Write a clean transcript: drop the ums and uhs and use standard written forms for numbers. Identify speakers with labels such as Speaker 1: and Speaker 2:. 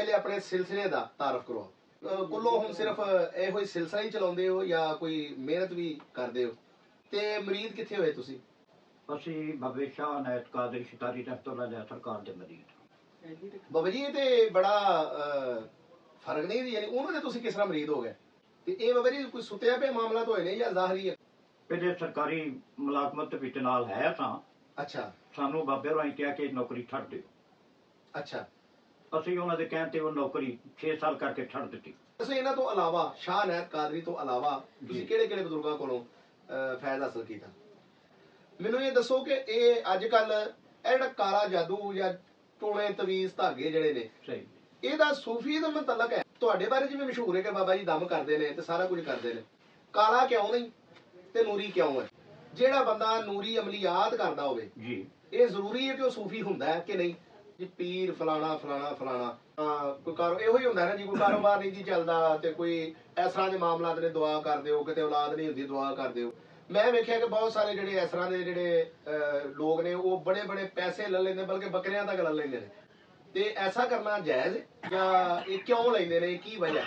Speaker 1: पहले अपने सिलसिले का तारफ करो। कुल्लो हम सिर्फ ਇਹੋ ਹੀ सिलसिला ही चलाते हो या कोई मेहनत भी करते हो? ते मरीद कितने होए तुसी?
Speaker 2: ਅਸੀਂ ਬਾਬੇ ਸ਼ਾਹ ਅਨਾਇਤ ਕਾਦਰੀ ਸ਼ਿਤਾਰੀ ਰਹਿਮਤੁल्लाह ਸਰਕਾਰ ਦੇ ਮਰੀਦ।
Speaker 1: ਬਾਬਾ ਜੀ ਤੇ ਬੜਾ ਫਰਕ ਨਹੀਂ ਯਾਨੀ ਉਹਨਾਂ ਦੇ ਤੁਸੀਂ ਕਿਸ ਤਰ੍ਹਾਂ ਮਰੀਦ ਹੋ ਗਏ ਤੇ ਇਹ ਬਾਬਾ ਜੀ ਕੋਈ ਸੁੱਤਿਆ ਪਿਆ ਮਾਮਲਾ ਤਾਂ ਹੋਏ ਨੇ ਜਾਂ ਜ਼ਾਹਰੀ ਹੈ?
Speaker 2: ਇਹਦੇ ਸਰਕਾਰੀ ਮੁਲਾਜ਼ਮਤ ਵਿੱਚ ਨਾਲ ਹੈ ਤਾਂ
Speaker 1: ਅੱਛਾ
Speaker 2: ਸਾਨੂੰ ਬਾਬੇ ਹੋਰਾਂ ਕਿਹਾ ਕਿ ਨੌਕਰੀ ਛੱਡ ਦਿਓ।
Speaker 1: ਅੱਛਾ
Speaker 2: ਅਸੀਂ ਉਹਨਾਂ ਦੇ ਕਹਿਣ ਤੇ ਉਹ ਨੌਕਰੀ 6 ਸਾਲ ਕਰਕੇ ਛੱਡ ਦਿੱਤੀ।
Speaker 1: ਤੁਸੀਂ ਇਹਨਾਂ ਤੋਂ ਇਲਾਵਾ ਸ਼ਾਹ ਅਨਾਇਤ ਕਾਦਰੀ ਤੋਂ ਇਲਾਵਾ ਤੁਸੀਂ ਕਿਹੜੇ ਕਿਹੜੇ ਬਜ਼ੁਰਗਾਂ ਕੋਲੋਂ ਫੈਜ਼ ਹਾਸਲ ਕੀਤਾ? ਮੈਨੂੰ ਇਹ ਦੱਸੋ ਕਿ ਇਹ ਅੱਜ ਕੱਲ ਇਹ ਜਿਹੜਾ ਕਾਲਾ ਜਾਦੂ ਜਾਂ ਟੋਲੇ ਤਵੀਜ਼ ਧਾਗੇ ਜਿਹੜੇ ਨੇ
Speaker 2: ਸਹੀ
Speaker 1: ਇਹਦਾ ਸੂਫੀਜ਼ਮ ਤਲਕ ਹੈ ਤੁਹਾਡੇ ਬਾਰੇ ਜਿਵੇਂ ਮਸ਼ਹੂਰ ਹੈ ਕਿ ਬਾਬਾ ਜੀ ਦਮ ਕਰਦੇ ਨੇ ਤੇ ਸਾਰਾ ਕੁਝ ਕਰਦੇ ਨੇ, ਕਾਲਾ ਕਿਉਂ ਨਹੀਂ ਤੇ ਨੂਰੀ ਕਿਉਂ ਹੈ? ਜਿਹੜਾ ਬੰਦਾ ਨੂਰੀ ਅਮਲੀਆਤ ਕਰਦਾ ਹੋਵੇ
Speaker 2: ਜੀ
Speaker 1: ਇਹ ਜ਼ਰੂਰੀ ਹੈ ਕਿ ਉਹ ਸੂਫੀ ਹੁੰਦਾ ਹੈ ਕਿ ਨਹੀਂ? ਜੀ ਪੀਰ ਫਲਾਣਾ ਫਲਾਣਾ ਫਲਾਣਾ ਕੋਈ ਕਾਰੋ ਇਹੋ ਹੀ ਹੁੰਦਾ ਨਾ ਜੀ, ਕੋਈ ਕਾਰੋਬਾਰ ਨਹੀਂ ਜੀ ਚੱਲਦਾ ਤੇ ਕੋਈ ਇਸ ਤਰ੍ਹਾਂ ਦੇ ਮਾਮਲਾਤ ਨੇ ਦੁਆ ਕਰ ਦਿਓ, ਕਿਤੇ ਔਲਾਦ ਨਹੀਂ ਹੁੰਦੀ ਦੁਆ ਕਰ ਦਿਓ। ਮੈਂ ਵੇਖਿਆ ਕਿ ਬਹੁਤ ਸਾਰੇ ਜਿਹੜੇ ਇਸ ਤਰ੍ਹਾਂ ਦੇ ਜਿਹੜੇ ਲੋਕ ਨੇ ਉਹ ਬੜੇ ਬੜੇ ਪੈਸੇ ਲੈ ਲੈਂਦੇ ਬਲਕਿ ਬੱਕਰੀਆਂ ਤੱਕ ਲੈ ਲੈਂਦੇ ਨੇ। ਤੇ ਐਸਾ ਕਰਨਾ ਜਾਇਜ਼ ਜਾਂ ਇਹ ਕਿਉਂ ਲੈਂਦੇ ਨੇ, ਕੀ ਵਜ੍ਹਾ?